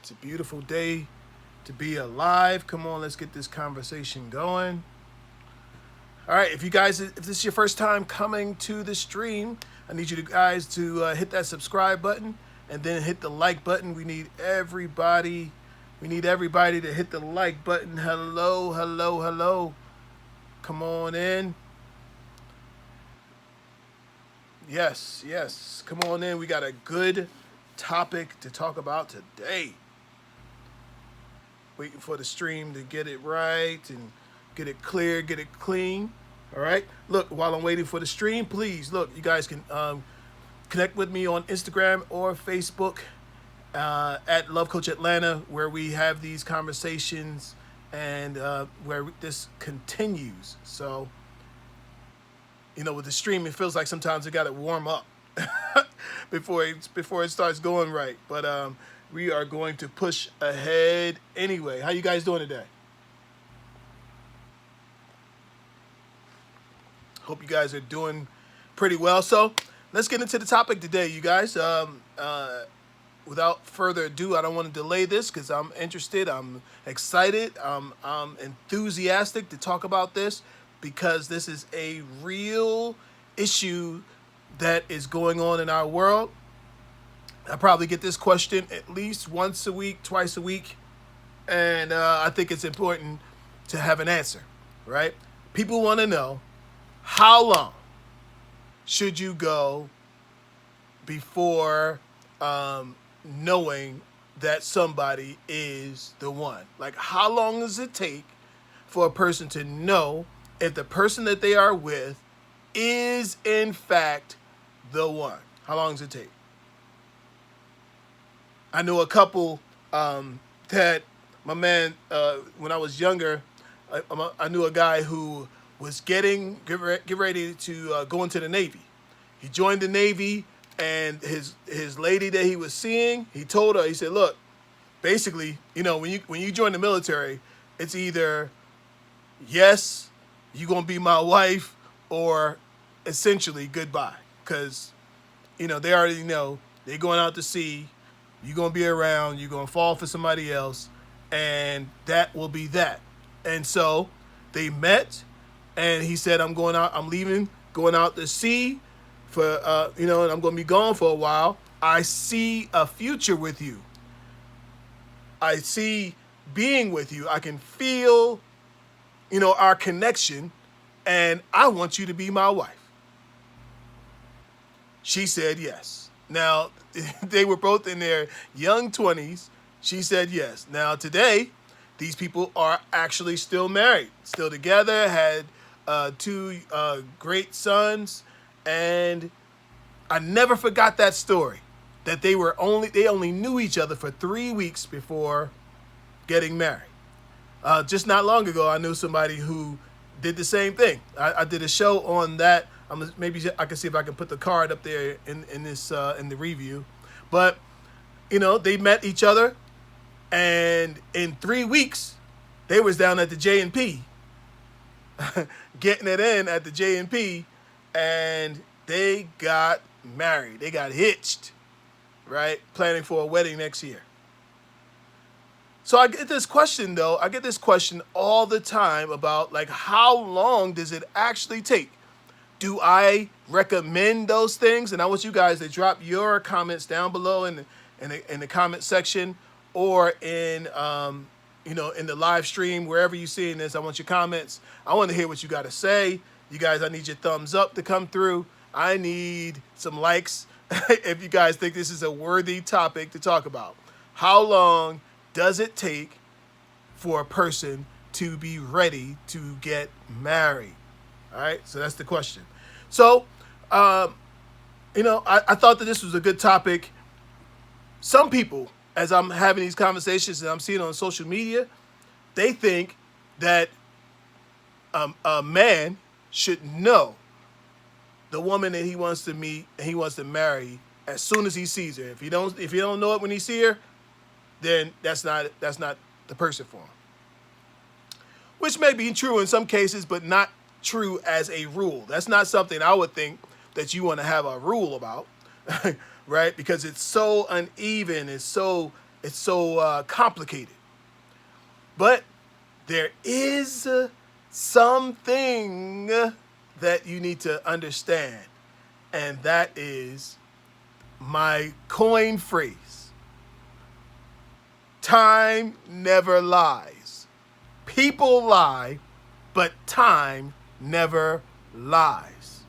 It's a beautiful day to be alive. Come on, let's get this conversation going. All right, if this is your first time coming to the stream, I need you guys to hit that subscribe button and then hit the like button. We need everybody. We need everybody to hit the like button. Hello, hello, hello. Come on in. Yes, yes. Come on in. We got a good topic to talk about today. Waiting for the stream to get it right and get it clear, get it clean. All right. Look, while I'm waiting for the stream, please look. You guys can connect with me on Instagram or Facebook at Love Coach Atlanta, where we have these conversations and where this continues. So, with the stream, it feels like sometimes it got to warm up before it starts going right. But we are going to push ahead anyway. How you guys doing today? Hope you guys are doing pretty well. So let's get into the topic today, you guys. Without further ado, I don't want to delay this because I'm interested. I'm excited. I'm enthusiastic to talk about this because this is a real issue that is going on in our world. I probably get this question at least once a week, twice a week, and I think it's important to have an answer, right? People want to know, how long should you go before knowing that somebody is the one? Like, how long does it take for a person to know if the person that they are with is in fact the one? How long does it take? I knew a couple that my man, when I was younger, I knew a guy who was get ready to go into the Navy. He joined the Navy, and his lady that he was seeing, he told her, he said, look, basically, when you join the military, it's either yes, you're going to be my wife, or essentially goodbye. Because, they already know they're going out to sea, you're going to be around, you're going to fall for somebody else, and that will be that. And so they met, and he said, I'm leaving, going out to sea for, and I'm going to be gone for a while. I see a future with you. I see being with you. I can feel, our connection, and I want you to be my wife. She said yes. Now, they were both in their young 20s. She said yes. Now, today, these people are actually still married, still together, had two great sons, and I never forgot that story, that they only knew each other for 3 weeks before getting married. Just not long ago, I knew somebody who did the same thing. I did a show on that. Maybe I can see if I can put the card up there in the review. But, they met each other, and in 3 weeks, they was down at the J&P, getting it in at the J&P, and they got married. They got hitched, right? Planning for a wedding next year. So I get this question, though. I get this question all the time about, like, how long does it actually take? Do I recommend those things? And I want you guys to drop your comments down below in the comment section, or in in the live stream, wherever you're seeing this. I want your comments. I want to hear what you got to say. You guys, I need your thumbs up to come through. I need some likes if you guys think this is a worthy topic to talk about. How long does it take for a person to be ready to get married? All right, so that's the question. So, I thought that this was a good topic. Some people, as I'm having these conversations and I'm seeing on social media, they think that a man should know the woman that he wants to meet and he wants to marry as soon as he sees her. If you don't know it when he sees her, then that's not the person for him. Which may be true in some cases, but not true as a rule. That's not something I would think that you want to have a rule about, right? Because it's so uneven, it's so It's so complicated. But there is something that you need to understand, and that is my coin phrase. Time never lies. People lie, but time never lies.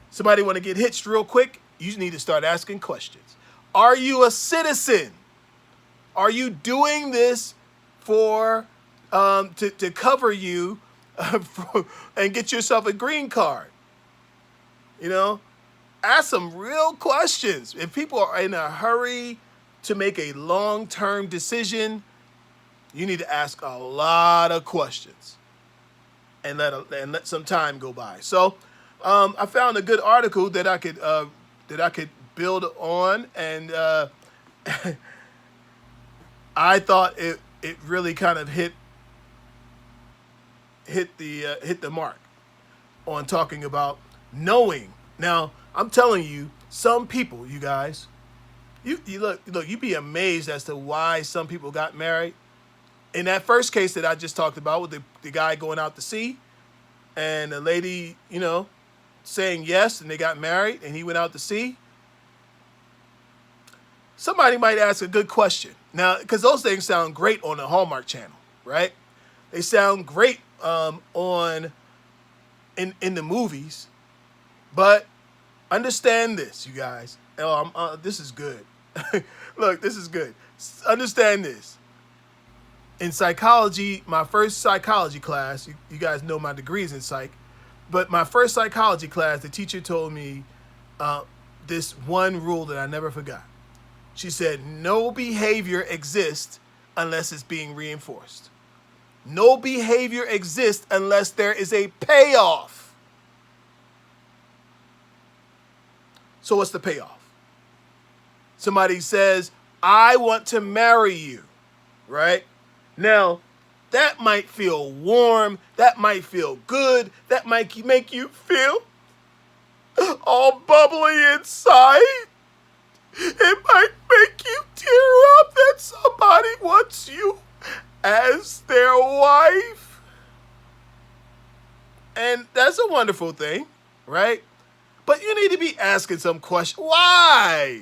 Somebody want to get hitched real quick? You need to start asking questions. Are you a citizen? Are you doing this for to cover you and get yourself a green card? You know, ask some real questions. If people are in a hurry to make a long-term decision, you need to ask a lot of questions and let some time go by. So I found a good article that I could build on, and I thought it really kind of hit the mark on talking about knowing. Now, I'm telling you, some people, you guys, you look, you'd be amazed as to why some people got married. In that first case that I just talked about with the guy going out to sea and the lady, saying yes, and they got married and he went out to sea. Somebody might ask a good question. Now, because those things sound great on the Hallmark Channel, right? They sound great in the movies. But understand this, you guys. This is good. Look, this is good. Understand this. In psychology, my first psychology class, you guys know my degrees in psych, but my first psychology class, the teacher told me this one rule that I never forgot. She said, no behavior exists unless it's being reinforced. No behavior exists unless there is a payoff. So what's the payoff? Somebody says, I want to marry you, right? Now, that might feel warm. That might feel good. That might make you feel all bubbly inside. It might make you tear up that somebody wants you as their wife. And that's a wonderful thing, right? But you need to be asking some questions. Why?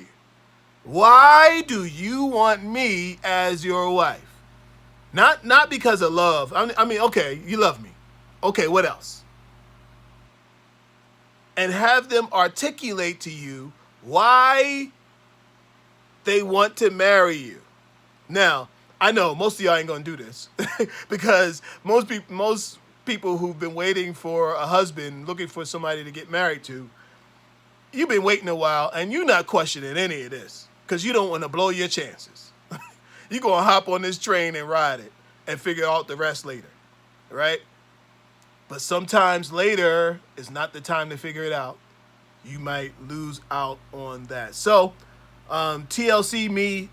Why do you want me as your wife? Not because of love. I mean, okay, you love me. Okay, what else? And have them articulate to you why they want to marry you. Now, I know most of y'all ain't gonna do this because most people who've been waiting for a husband, looking for somebody to get married to, you've been waiting a while and you're not questioning any of this because you don't want to blow your chances. You're gonna hop on this train and ride it and figure out the rest later, right? But sometimes later is not the time to figure it out. You might lose out on that. So, tlcme.com,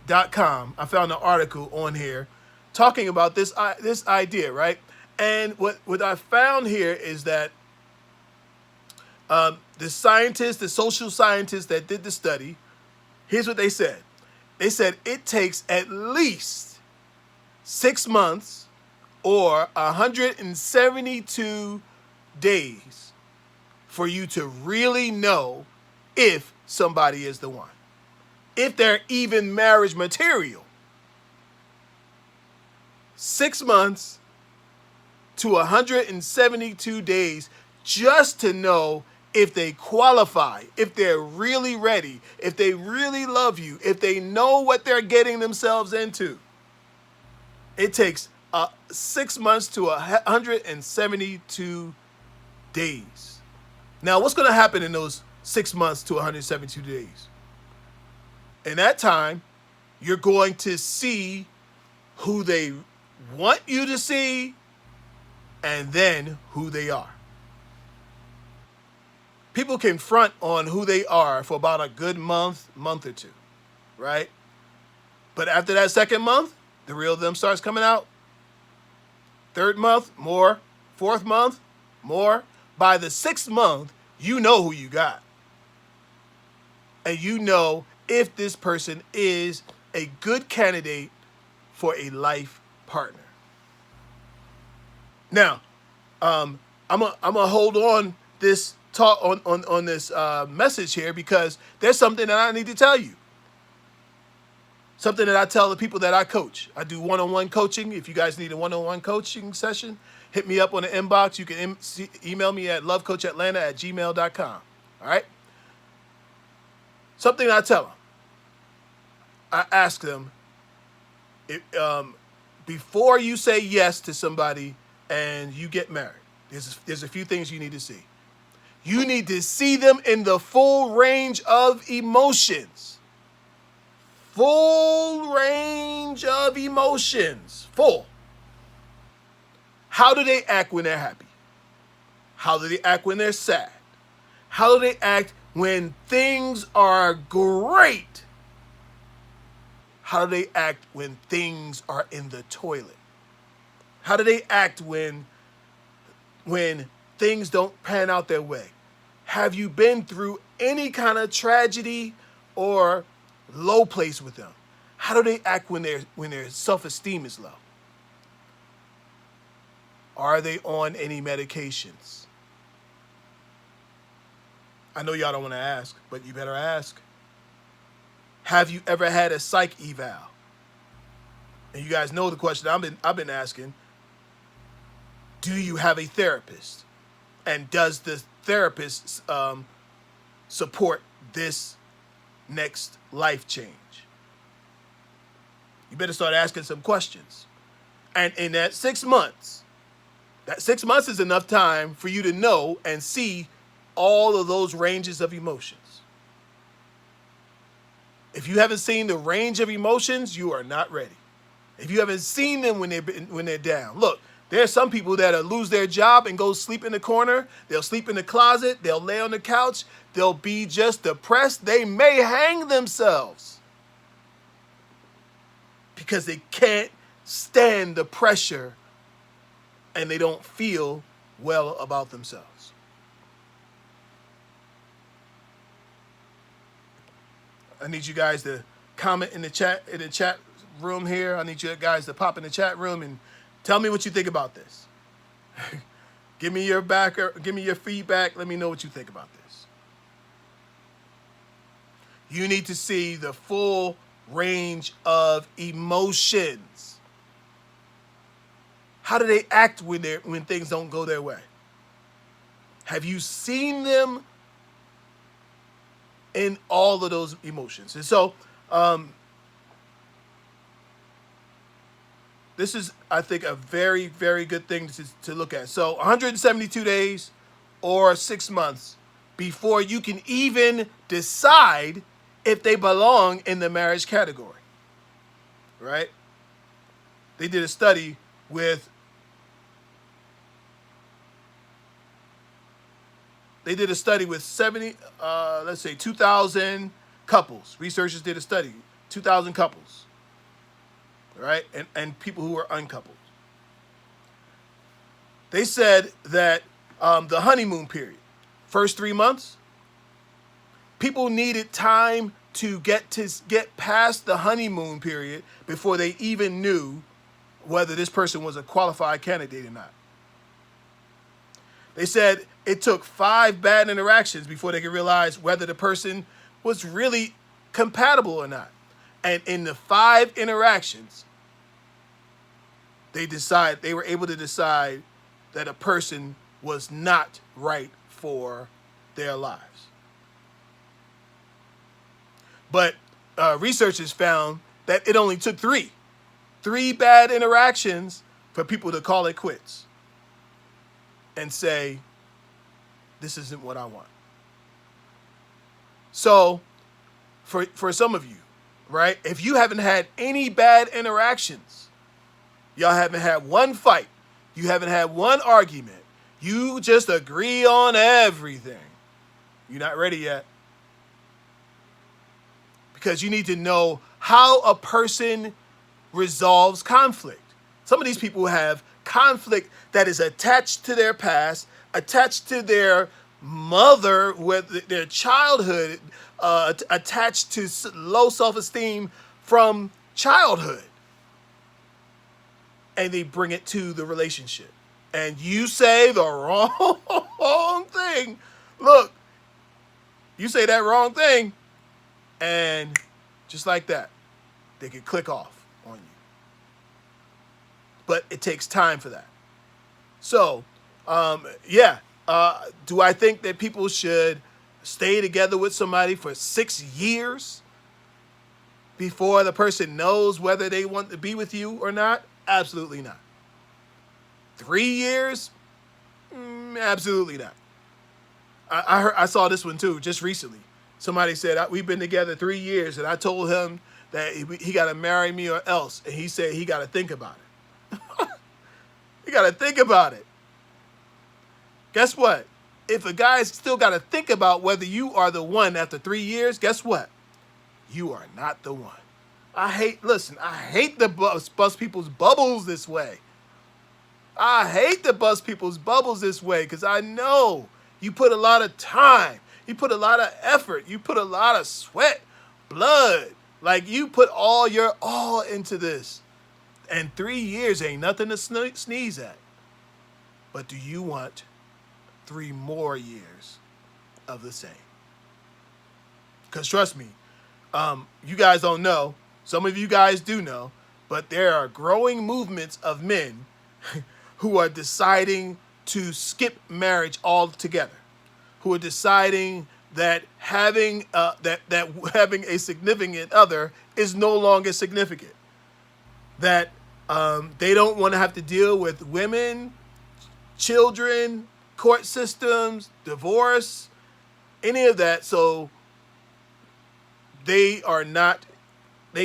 I found an article on here talking about this idea, right? And what I found here is that the scientists, the social scientists that did the study, here's what they said. They said it takes at least 6 months or 172 days for you to really know if somebody is the one. If they're even marriage material. 6 months to 172 days just to know if they qualify, if they're really ready, if they really love you, if they know what they're getting themselves into. It takes 6 months to 172 days. Now, what's going to happen in those 6 months to 172 days? In that time, you're going to see who they want you to see and then who they are. People can front on who they are for about a good month or two, right? But after that second month, the real them starts coming out. Third month, more. Fourth month, more. By the 6th month, you know who you got. And you know if this person is a good candidate for a life partner. Now, I'm gonna hold on this talk on this message here because there's something that I need to tell you. Something that I tell the people that I coach. I do one-on-one coaching. If you guys need a one-on-one coaching session, hit me up on the inbox. You can email me at lovecoachatlanta@gmail.com. All right? Something I tell them. I ask them, before you say yes to somebody and you get married, there's a few things you need to see. You need to see them in the full range of emotions. Full range of emotions. Full. How do they act when they're happy? How do they act when they're sad? How do they act when things are great? How do they act when things are in the toilet? How do they act when things don't pan out their way? Have you been through any kind of tragedy or low place with them? How do they act when their self-esteem is low? Are they on any medications? I know y'all don't want to ask, but you better ask. Have you ever had a psych eval? And you guys know the question I've been asking. Do you have a therapist? And does the therapist support this next life change? You better start asking some questions. And in that 6 months is enough time for you to know and see all of those ranges of emotions. If you haven't seen the range of emotions, you are not ready. If you haven't seen them when they're down, look, there are some people that'll lose their job and go sleep in the corner. They'll sleep in the closet. They'll lay on the couch. They'll be just depressed. They may hang themselves because they can't stand the pressure and they don't feel well about themselves. I need you guys to comment in the chat room here. I need you guys to pop in the chat room and tell me what you think about this. Give me your feedback. Let me know what you think about this. You need to see the full range of emotions. How do they act when things don't go their way? Have you seen them in all of those emotions? And so, this is, I think, a very, very good thing to look at. So 172 days or 6 months before you can even decide if they belong in the marriage category, right? They did a study with 2,000 couples. Researchers did a study, 2,000 couples, right? And people who were uncoupled. They said that the honeymoon period, first 3 months, people needed time to get past the honeymoon period before they even knew whether this person was a qualified candidate or not. They said it took 5 bad interactions before they could realize whether the person was really compatible or not. And in the 5 interactions, they were able to decide that a person was not right for their lives. But researchers found that it only took 3 bad interactions for people to call it quits and say, this isn't what I want. So for some of you, right, if you haven't had any bad interactions, y'all haven't had one fight, you haven't had one argument, you just agree on everything, you're not ready yet. Because you need to know how a person resolves conflict. Some of these people have conflict that is attached to their past, attached to their mother, with their childhood, attached to low self-esteem from childhood, and they bring it to the relationship. And you say the wrong thing. Look, you say that wrong thing, and just like that, they can click off on you. But it takes time for that. So, do I think that people should stay together with somebody for 6 years before the person knows whether they want to be with you or not? Absolutely not. 3 years? Absolutely not. I saw this one too just recently. Somebody said, we've been together 3 years, and I told him that he got to marry me or else. And he said he got to think about it. You got to think about it. Guess what? If a guy's still got to think about whether you are the one after 3 years, guess what? You are not the one. I hate to bust people's bubbles this way. I hate to bust people's bubbles this way because I know you put a lot of time. You put a lot of effort. You put a lot of sweat, blood. Like, you put all your all into this. And 3 years ain't nothing to sneeze at. But do you want 3 more years of the same? Because trust me, you guys don't know. Some of you guys do know. But there are growing movements of men who are deciding to skip marriage altogether. Who are deciding that having having a significant other is no longer significant. That they don't want to have to deal with women, children, court systems, divorce, any of that. So they've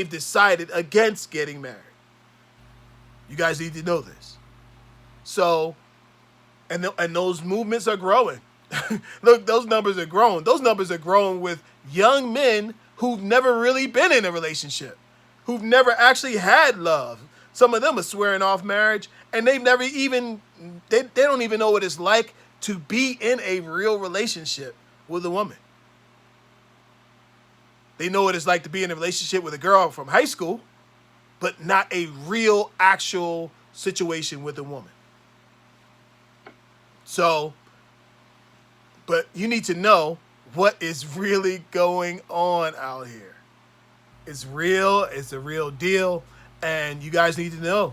decided against getting married. You guys need to know this. So, and those movements are growing. Look, those numbers are growing. Those numbers are growing with young men who've never really been in a relationship, who've never actually had love. Some of them are swearing off marriage, and they've never even, they don't even know what it's like to be in a real relationship with a woman. They know what it's like to be in a relationship with a girl from high school, but not a real, actual situation with a woman. So, but you need to know what is really going on out here. It's real. It's a real deal. And you guys need to know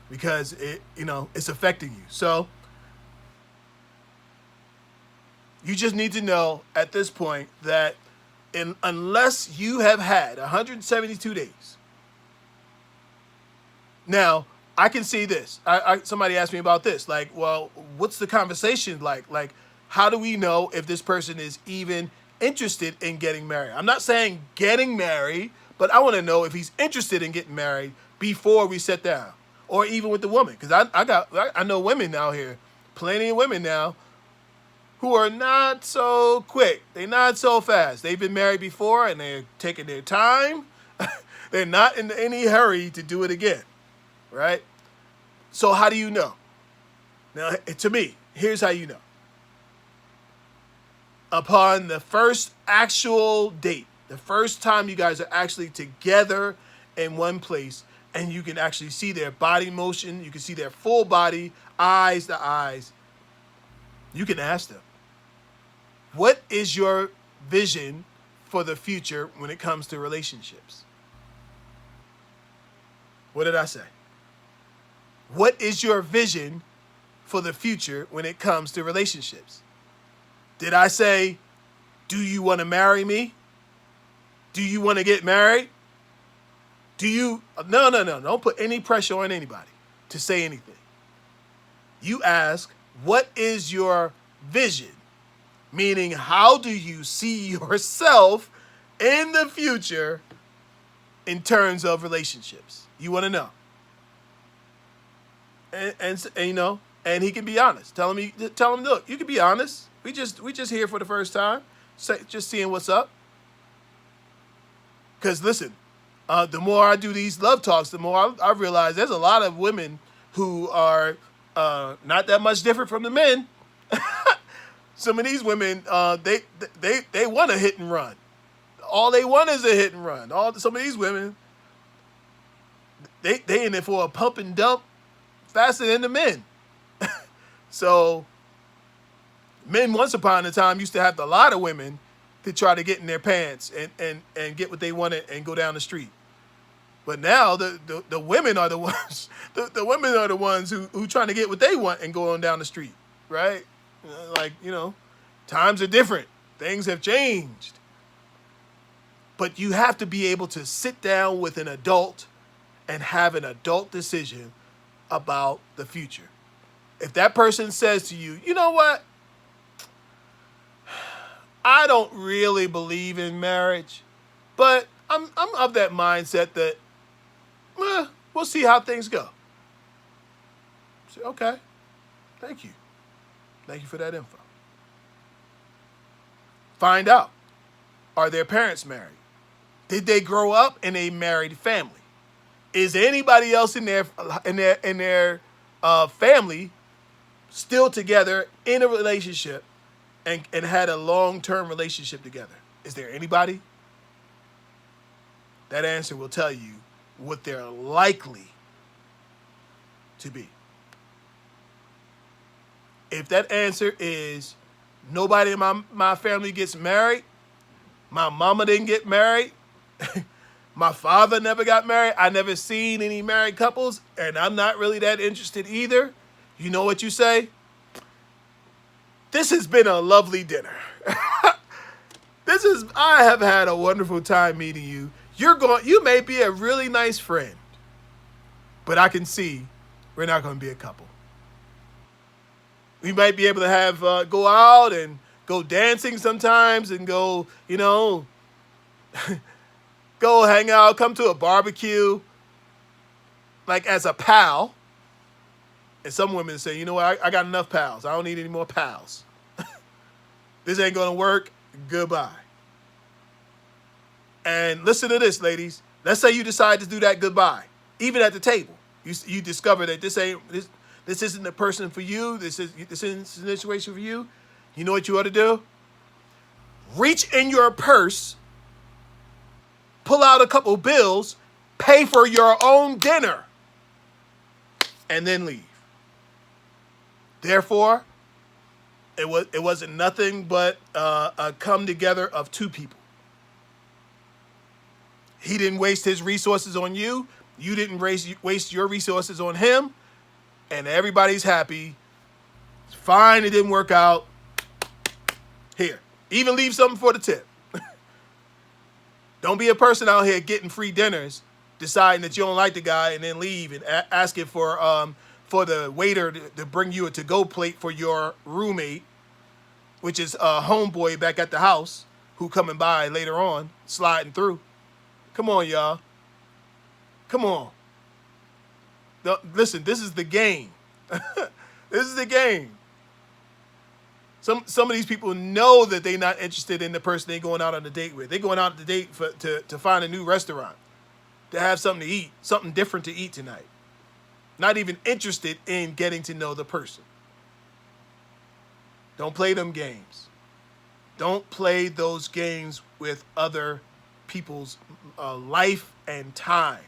because it's affecting you. So you just need to know at this point that unless you have had 172 days. Now, I can see this. Somebody asked me about this. Like, well, what's the conversation like? Like, how do we know if this person is even interested in getting married? I'm not saying getting married, but I want to know if he's interested in getting married before we sit down, or even with the woman. Because I know women out here, plenty of women now, who are not so quick. They're not so fast. They've been married before, and they're taking their time. They're not in any hurry to do it again, right? So how do you know? Now, to me, here's how you know. Upon the first actual date, the first time you guys are actually together in one place, and you can actually see their body motion, you can see their full body, eyes to eyes, you can ask them, what is your vision for the future when it comes to relationships? What did I say? What is your vision for the future when it comes to relationships? Did I say, do you want to marry me? Do you want to get married? No. Don't put any pressure on anybody to say anything. You ask, what is your vision? Meaning, how do you see yourself in the future in terms of relationships? You want to know. And he can be honest. Tell him, look, you can be honest. We just here for the first time, just seeing what's up. Because listen, the more I do these love talks, the more I realize there's a lot of women who are not that much different from the men. Some of these women, they want a hit and run. All they want is a hit and run. Some of these women, They in there for a pump and dump faster than the men. So men once upon a time used to have a lot of women to try to get in their pants and get what they wanted and go down the street. But now the women are the ones the women are the ones who trying to get what they want and go on down the street, right? Like, times are different. Things have changed. But you have to be able to sit down with an adult and have an adult decision about the future. If that person says to you, you know what? I don't really believe in marriage, but I'm of that mindset that we'll see how things go. Say, okay, thank you. Thank you for that info. Find out, are their parents married? Did they grow up in a married family? Is anybody else in their family still together in a relationship and had a long-term relationship together? Is there anybody? That answer will tell you what they're likely to be. If that answer is nobody in my family gets married, my mama didn't get married, my father never got married, I never seen any married couples, and I'm not really that interested either, you know what you say? This has been a lovely dinner. I have had a wonderful time meeting you. You may be a really nice friend, but I can see we're not going to be a couple. We might be able to have go out and go dancing sometimes and go, go hang out, come to a barbecue, like as a pal. And some women say, you know what, I got enough pals. I don't need any more pals. This ain't going to work. Goodbye. And listen to this, ladies. Let's say you decide to do that goodbye, even at the table. You discover that this isn't the person for you. This isn't the situation for you. You know what you ought to do? Reach in your purse, pull out a couple bills, pay for your own dinner, and then leave. Therefore, it wasn't nothing but a come together of two people. He didn't waste his resources on you. You didn't waste your resources on him. And everybody's happy. It's fine, it didn't work out. Here, even leave something for the tip. Don't be a person out here getting free dinners, deciding that you don't like the guy, and then leave and asking for the waiter to bring you a to-go plate for your roommate, which is a homeboy back at the house who coming by later on, sliding through. Come on, y'all. Come on. Listen, this is the game. This is the game. Some of these people know that they're not interested in the person they're going out on a date with. They're going out on a date to find a new restaurant, to have something to eat, something different to eat tonight. Not even interested in getting to know the person. Don't play them games. Don't play those games with other people's life and time.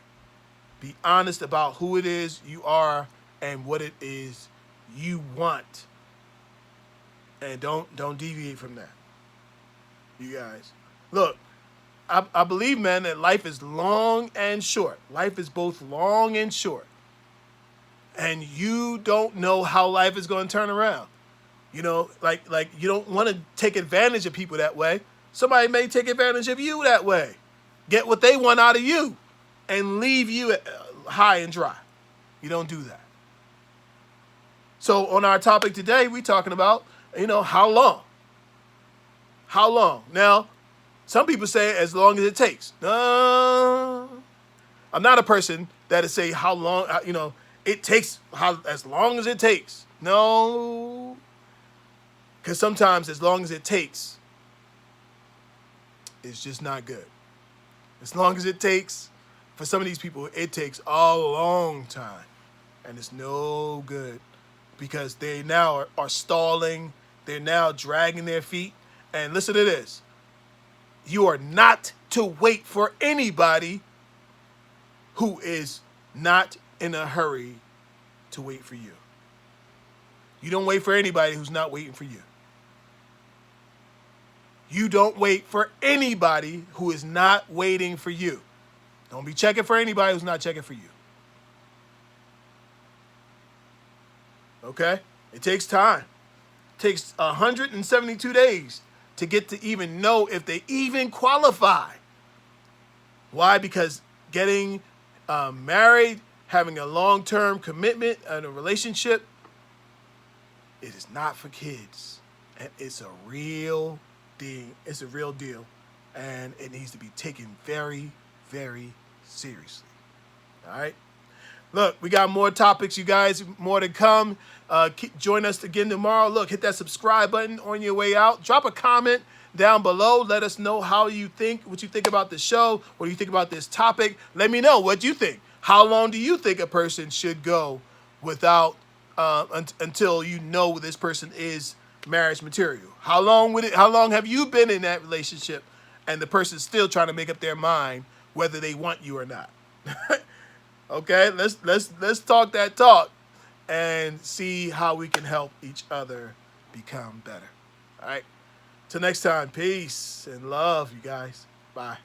Be honest about who it is you are and what it is you want. And don't deviate from that. You guys. Look, I believe, man, that life is long and short. Life is both long and short. And you don't know how life is going to turn around. Like you don't want to take advantage of people that way. Somebody may take advantage of you that way. Get what they want out of you and leave you high and dry. You don't do that. So on our topic today, we're talking about, how long? How long? Now, some people say as long as it takes. I'm not a person that say how long, it takes as long as it takes. No. Because sometimes as long as it takes, it's just not good. As long as it takes, for some of these people, it takes a long time. And it's no good. Because they now are stalling. They're now dragging their feet. And listen to this. You are not to wait for anybody who is not in a hurry to wait for you. You don't wait for anybody who's not waiting for you. You don't wait for anybody who is not waiting for you. Don't be checking for anybody who's not checking for you. Okay? It takes time. It takes 172 days to get to even know if they even qualify. Why? Because getting married, having a long-term commitment and a relationship, it is not for kids. And it's a real thing. It's a real deal. And it needs to be taken very, very seriously. All right? Look, we got more topics, you guys, more to come. Join us again tomorrow. Look, hit that subscribe button on your way out. Drop a comment down below. Let us know how you think, what you think about the show. What do you think about this topic? Let me know what you think. How long do you think a person should go without until you know this person is marriage material? How long have you been in that relationship and the person's still trying to make up their mind whether they want you or not? Okay, let's talk that talk and see how we can help each other become better. All right. Till next time, peace and love, you guys. Bye.